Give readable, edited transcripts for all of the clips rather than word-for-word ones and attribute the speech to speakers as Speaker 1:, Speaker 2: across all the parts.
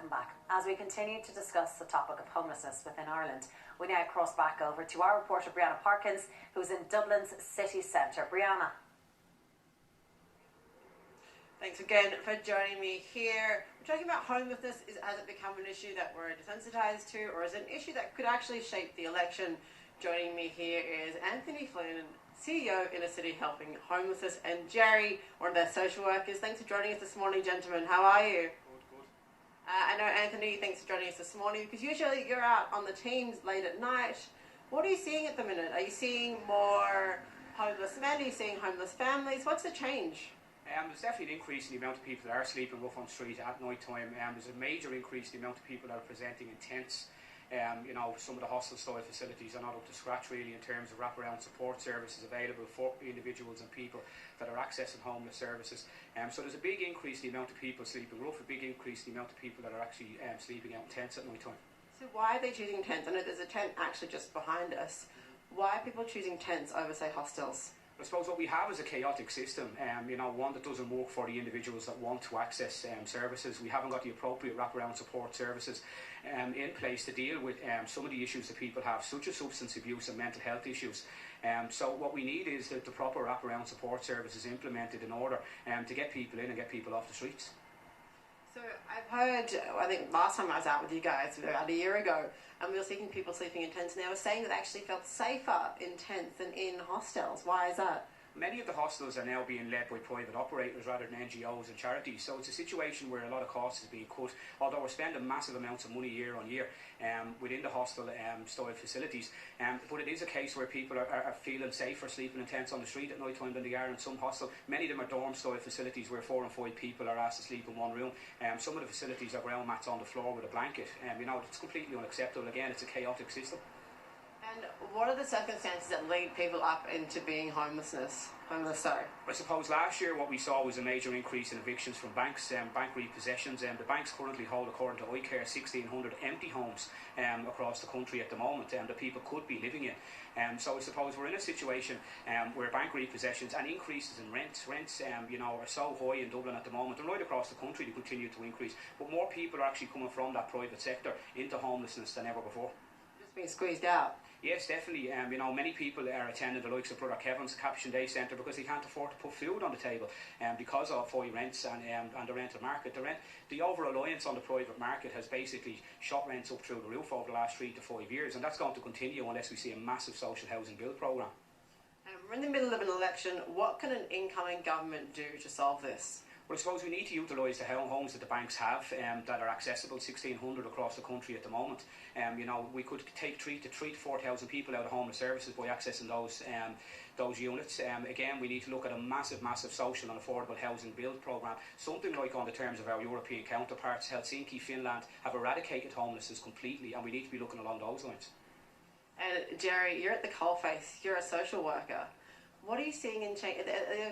Speaker 1: welcome back. As we continue to discuss the topic of homelessness within Ireland, we now cross back over to our reporter Brianna Parkins, who's in Dublin's city centre. Brianna.
Speaker 2: Thanks again for joining me here. We're talking about homelessness. Has it become an issue that we're desensitised to, or is it an issue that could actually shape the election? Joining me here is Anthony Flynn, CEO Inner City Helping Homelessness, and Jerry, one of their social workers. Thanks for joining us this morning, gentlemen. How are you?
Speaker 3: Good.
Speaker 2: I know, Anthony, thanks for joining us this morning, because usually you're out on the teams late at night. What are you seeing at the minute? Are you seeing more homeless men? Are you seeing homeless families? What's the change?
Speaker 3: There's definitely an increase in the amount of people that are sleeping rough on street at night time. There's a major increase in the amount of people that are presenting in tents. Some of the hostel style facilities are not up to scratch really in terms of wraparound support services available for individuals and people that are accessing homeless services. So there's a big increase in the amount of people sleeping rough, a big increase in the amount of people that are actually sleeping out in tents at night time. So
Speaker 2: why are they choosing tents? I know there's a tent actually just behind us. Why are people choosing tents over, say, hostels?
Speaker 3: I suppose what we have is a chaotic system, one that doesn't work for the individuals that want to access services. We haven't got the appropriate wraparound support services in place to deal with some of the issues that people have, such as substance abuse and mental health issues. So what we need is the proper wraparound support services implemented in order to get people in and get people off the streets.
Speaker 2: So I've heard, I think last time I was out with you guys, about a year ago, and we were seeing people sleeping in tents, and they were saying that they actually felt safer in tents than in hostels. Why is that?
Speaker 3: Many of the hostels are now being led by private operators rather than NGOs and charities, so it's a situation where a lot of cost is being cut, although we're spending massive amounts of money year on year within the hostel style facilities, but it is a case where people are feeling safer sleeping in tents on the street at night time than they are in some hostel. Many of them are dorm style facilities where 4 and 5 people are asked to sleep in one room. Some of the facilities are ground mats on the floor with a blanket. It's completely unacceptable. Again, it's a chaotic system.
Speaker 2: And what are the circumstances that lead people up into being homeless? I
Speaker 3: suppose last year what we saw was a major increase in evictions from banks, bank repossessions. The banks currently hold, according to iCare, 1,600 empty homes across the country at the moment that people could be living in. So I suppose we're in a situation where bank repossessions and increases in rents are so high in Dublin at the moment, and right across the country they continue to increase. But more people are actually coming from that private sector into homelessness than ever before.
Speaker 2: Just being squeezed out.
Speaker 3: Yes, definitely. Many people are attending the likes of Brother Kevin's Caption Day Centre because they can't afford to put food on the table because of high rents and the rental market. The over-reliance on the private market has basically shot rents up through the roof over the last 3 to 5 years, and that's going to continue unless we see a massive social housing build programme.
Speaker 2: We're in the middle of an election. What can an incoming government do to solve this?
Speaker 3: Well, I suppose we need to utilise the homes that the banks have that are accessible, 1,600 across the country at the moment. We could take 3,000 to 4,000 people out of homeless services by accessing those units. Again, we need to look at a massive social and affordable housing build programme, something like on the terms of our European counterparts. Helsinki, Finland have eradicated homelessness completely, and we need to be looking along those lines.
Speaker 2: And Jerry, you're at the coalface, you're a social worker. What are you seeing in change?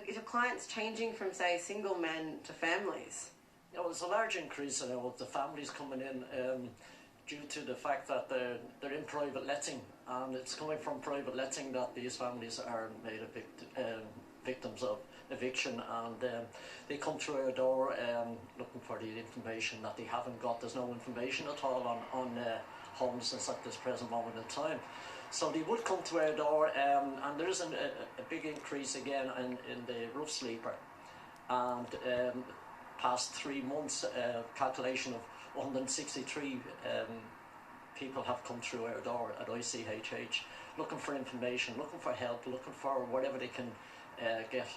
Speaker 2: Is your clients changing from, say, single men to families?
Speaker 4: There's a large increase in the families coming in due to the fact that they're in private letting, and it's coming from private letting that these families are made victims of eviction, and they come through our door looking for the information that they haven't got. There's no information at all on homelessness at this present moment in time. So they would come to our door, and there is a big increase again in the rough sleeper. And past 3 months, calculation of 163 people have come through our door at ICHH, looking for information, looking for help, looking for whatever they can get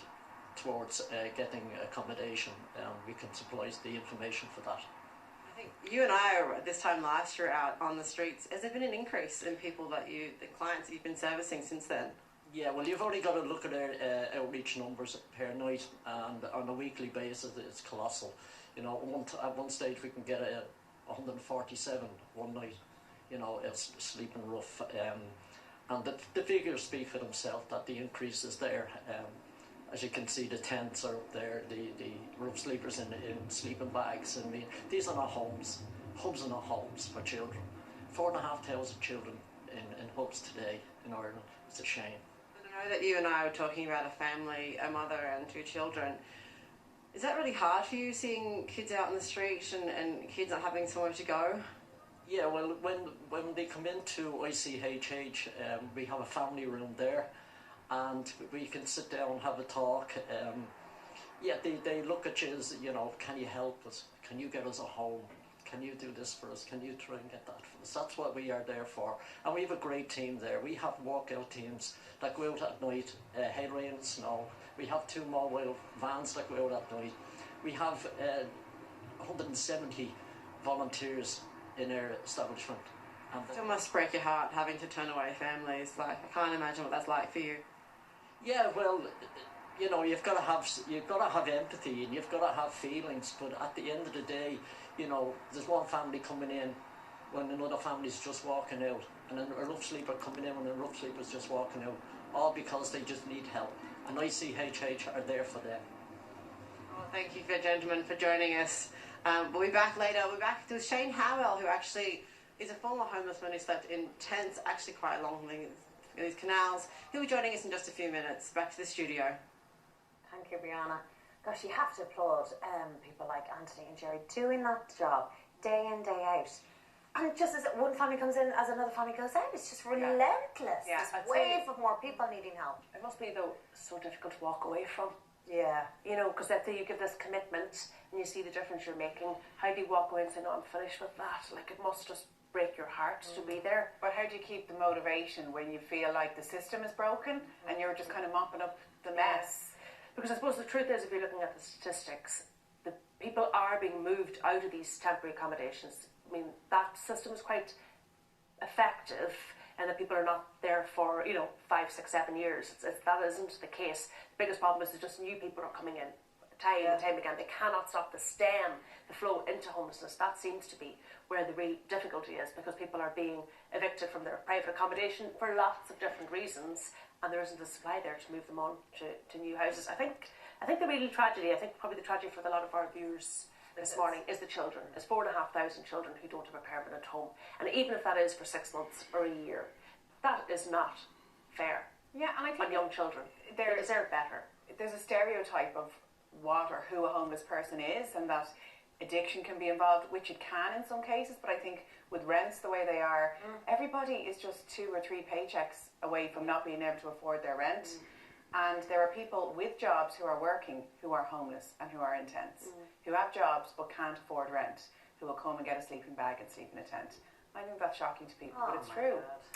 Speaker 4: towards getting accommodation. We can supply the information for that.
Speaker 2: I think you and I were this time last year out on the streets. Has there been an increase in people the clients that you've been servicing since then?
Speaker 4: Yeah, well, you've only got to look at our outreach numbers per night, and on a weekly basis it's colossal. At one stage we can get 147 one night, it's sleeping rough, and the figures speak for themselves that the increase is there. As you can see, the tents are up there, the rough sleepers in sleeping bags. I mean, these are not homes. Hubs are not homes for children. 4,500 children in hubs today in Ireland. It's a shame.
Speaker 2: I know that you and I were talking about a family, a mother and 2 children. Is that really hard for you, seeing kids out in the street and kids not having somewhere to go?
Speaker 4: Yeah, well, when they come into ICHH, we have a family room there, and we can sit down and have a talk. Yeah, they look at you as, you know, can you help us? Can you get us a home? Can you do this for us? Can you try and get that for us? That's what we are there for. And we have a great team there. We have walkout teams that go out at night, hail, rain and snow. We have 2 mobile vans that go out at night. We have 170 volunteers in our establishment. And
Speaker 2: It must break your heart having to turn away families. Like, I can't imagine what that's like for you.
Speaker 4: yeah, well, you know, you've got to have empathy and you've got to have feelings. But at the end of the day, you know, there's one family coming in when another family's just walking out, and then a rough sleeper coming in when a rough sleeper's just walking out, all because they just need help. And ICHH are there for them.
Speaker 2: Well, thank you, gentlemen, for joining us. We'll be back later. We'll be back to Shane Howell, who actually is a former homeless man who slept in tents, actually quite long in these canals. He'll be joining us in just a few minutes. Back to the studio.
Speaker 1: Thank you, Brianna. Gosh, you have to applaud people like Anthony and Jerry doing that job day in, day out. And just as one family comes in, as another family goes out, it's just relentless.
Speaker 5: Yeah,
Speaker 1: This
Speaker 5: I'd
Speaker 1: wave
Speaker 5: say
Speaker 1: of more people needing help.
Speaker 5: it must be, though, so difficult to walk away from.
Speaker 1: Yeah.
Speaker 5: You know, because after you give this commitment and you see the difference you're making, how do you walk away and say, no, I'm finished with that? Like, it must just break your heart to be there.
Speaker 6: But how do you keep the motivation when you feel like the system is broken and you're just kind of mopping up the mess?
Speaker 5: Because I suppose the truth is, if you're looking at the statistics, the people are being moved out of these temporary accommodations. I mean, that system is quite effective, and that people are not there for, 5, 6, 7 years. That isn't the case. The biggest problem is that just new people are coming in time and time again. They cannot stop the flow into homelessness. That seems to be where the real difficulty is, because people are being evicted from their private accommodation for lots of different reasons, and there isn't a supply there to move them on to new houses. I think the real tragedy, probably the tragedy for a lot of our viewers this morning, is the children. It's 4,500 children who don't have a permanent home, and even if that is for 6 months or a year, that is not fair.
Speaker 6: Yeah, and I think
Speaker 5: on young children. They deserve better.
Speaker 6: There's a stereotype of what or who a homeless person is, and that addiction can be involved, which it can in some cases, but I think with rents the way they are, everybody is just 2 or 3 paychecks away from not being able to afford their rent. And there are people with jobs who are working who are homeless and who are in tents, who have jobs but can't afford rent, who will come and get a sleeping bag and sleep in a tent. I think that's shocking to people, but it's true.
Speaker 1: God.